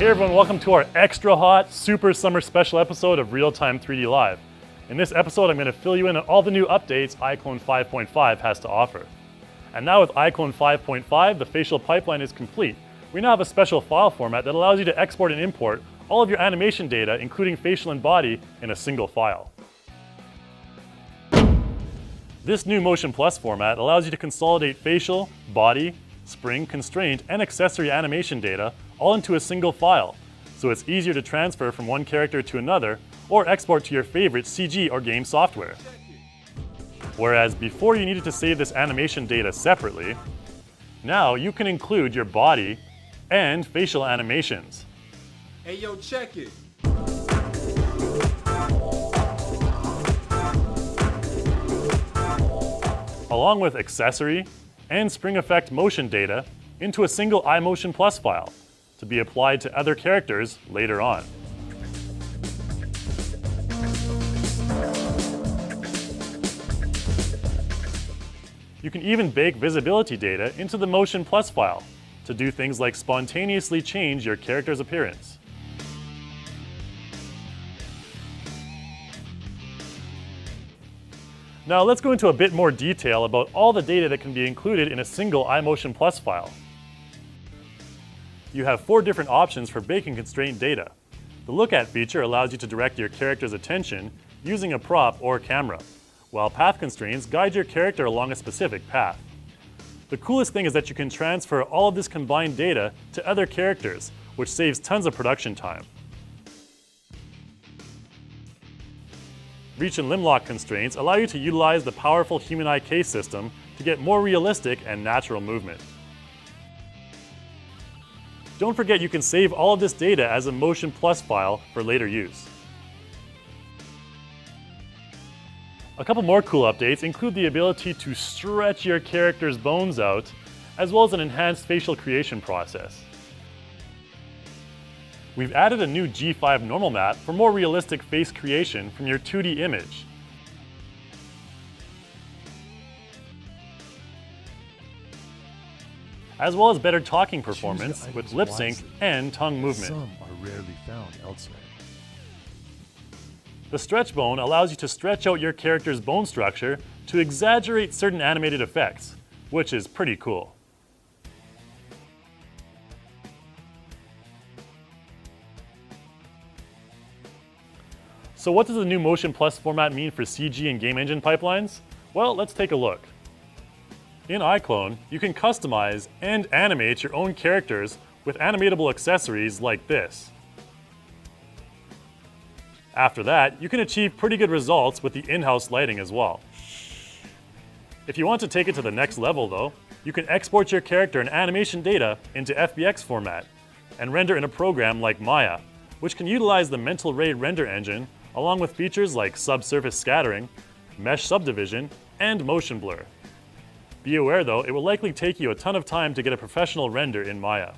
Hey everyone, welcome to our extra hot, super summer special episode of Real-Time 3D Live. In this episode, I'm going to fill you in on all the new updates iClone 5.5 has to offer. And now with iClone 5.5, the facial pipeline is complete. We now have a special file format that allows you to export and import all of your animation data, including facial and body, in a single file. This new Motion Plus format allows you to consolidate facial, body, spring, constraint, and accessory animation data all into a single file, so it's easier to transfer from one character to another or export to your favorite CG or game software. Whereas before you needed to save this animation data separately, now you can include your body and facial animations. Hey yo, check it. Along with accessory and spring effect motion data into a single iMotion Plus file to be applied to other characters later on. You can even bake visibility data into the Motion Plus file to do things like spontaneously change your character's appearance. Now let's go into a bit more detail about all the data that can be included in a single iMotion Plus file. You have 4 different options for baking constraint data. The Look At feature allows you to direct your character's attention using a prop or camera, while path constraints guide your character along a specific path. The coolest thing is that you can transfer all of this combined data to other characters, which saves tons of production time. Reach and limb lock constraints allow you to utilize the powerful human eye case system to get more realistic and natural movement. Don't forget you can save all of this data as a Motion Plus file for later use. A couple more cool updates include the ability to stretch your character's bones out, as well as an enhanced facial creation process. We've added a new G5 normal map for more realistic face creation from your 2D image. As well as better talking performance with lip sync and tongue movement. Some are rarely found elsewhere. The stretch bone allows you to stretch out your character's bone structure to exaggerate certain animated effects, which is pretty cool. So what does the new Motion Plus format mean for CG and game engine pipelines? Well, let's take a look. In iClone, you can customize and animate your own characters with animatable accessories like this. After that, you can achieve pretty good results with the in-house lighting as well. If you want to take it to the next level though, you can export your character and animation data into FBX format and render in a program like Maya, which can utilize the mental ray render engine along with features like subsurface scattering, mesh subdivision, and motion blur. Be aware though, it will likely take you a ton of time to get a professional render in Maya.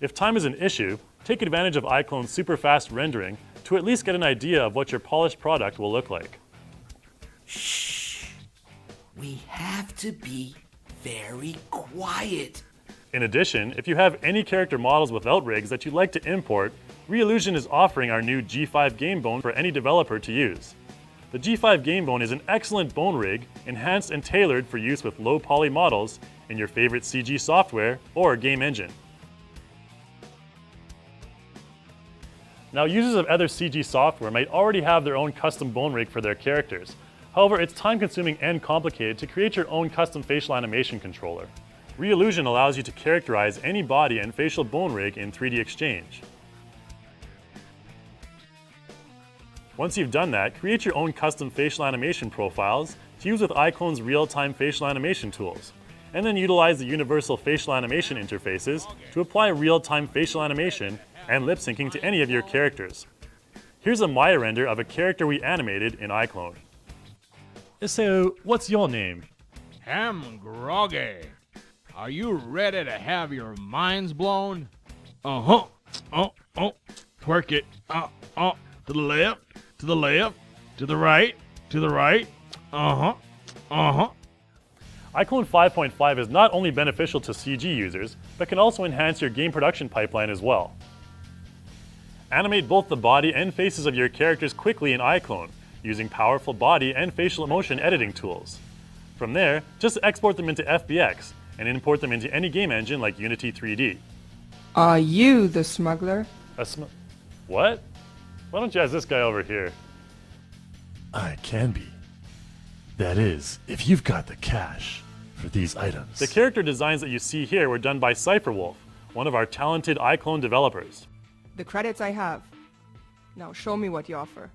If time is an issue, take advantage of iClone's super fast rendering to at least get an idea of what your polished product will look like. Shh. We have to be very quiet. In addition, if you have any character models without rigs that you'd like to import, Reallusion is offering our new G5 Game Bone for any developer to use. The G5 Game Bone is an excellent bone rig, enhanced and tailored for use with low poly models in your favorite CG software or game engine. Now, users of other CG software might already have their own custom bone rig for their characters. However, it's time-consuming and complicated to create your own custom facial animation controller. Reallusion allows you to characterize any body and facial bone rig in 3D Exchange. Once you've done that, create your own custom facial animation profiles to use with iClone's real-time facial animation tools, and then utilize the universal facial animation interfaces to apply real-time facial animation and lip syncing to any of your characters. Here's a Maya render of a character we animated in iClone. So, what's your name? I'm groggy. Are you ready to have your minds blown? Uh-huh. Twerk it. To the left, to the left, to the right, to the right. Uh-huh. iClone 5.5 is not only beneficial to CG users, but can also enhance your game production pipeline as well. Animate both the body and faces of your characters quickly in iClone, using powerful body and facial motion editing tools. From there, just export them into FBX and import them into any game engine like Unity 3D. Are you the smuggler? What? Why don't you ask this guy over here? I can be. That is, if you've got the cash for these items. The character designs that you see here were done by Cypherwolf, one of our talented iClone developers. The credits I have. Now show me what you offer.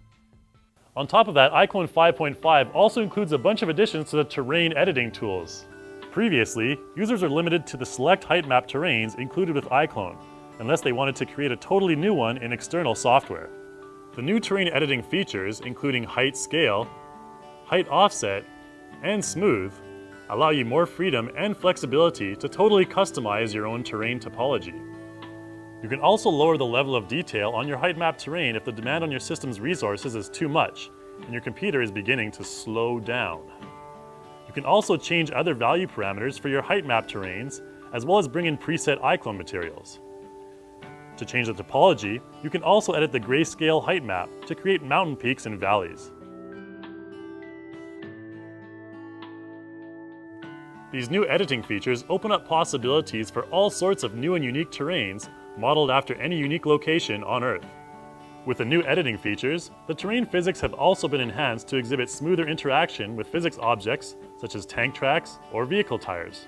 On top of that, iClone 5.5 also includes a bunch of additions to the terrain editing tools. Previously, users are limited to the select height map terrains included with iClone, unless they wanted to create a totally new one in external software. The new terrain editing features, including height scale, height offset, and smooth, allow you more freedom and flexibility to totally customize your own terrain topology. You can also lower the level of detail on your height map terrain if the demand on your system's resources is too much and your computer is beginning to slow down. You can also change other value parameters for your height map terrains, as well as bring in preset iClone materials. To change the topology, you can also edit the grayscale height map to create mountain peaks and valleys. These new editing features open up possibilities for all sorts of new and unique terrains modeled after any unique location on Earth. With the new editing features, the terrain physics have also been enhanced to exhibit smoother interaction with physics objects such as tank tracks or vehicle tires.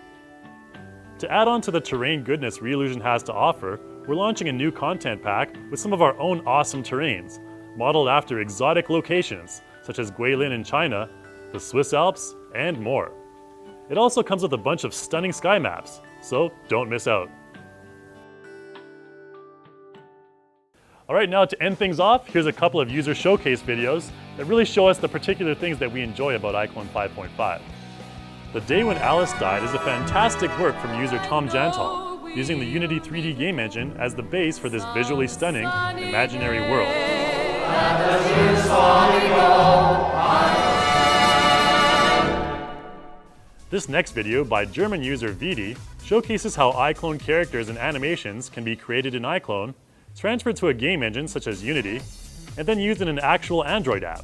To add on to the terrain goodness Reallusion has to offer, we're launching a new content pack with some of our own awesome terrains, modeled after exotic locations such as Guilin in China, the Swiss Alps, and more. It also comes with a bunch of stunning sky maps, so don't miss out. Alright, now to end things off, here's a couple of user showcase videos that really show us the particular things that we enjoy about iClone 5.5. The Day When Alice Died is a fantastic work from user Tom Jantal, using the Unity 3D game engine as the base for this visually stunning, imaginary world. This next video by German user Vidi showcases how iClone characters and animations can be created in iClone, transferred to a game engine such as Unity, and then used in an actual Android app.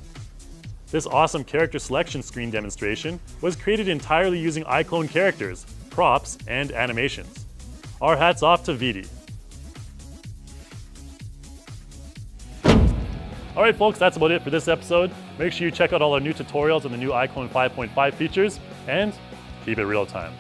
This awesome character selection screen demonstration was created entirely using iClone characters, props, and animations. Our hats off to Vidi. Alright folks, that's about it for this episode. Make sure you check out all our new tutorials and the new iClone 5.5 features, and keep it real time.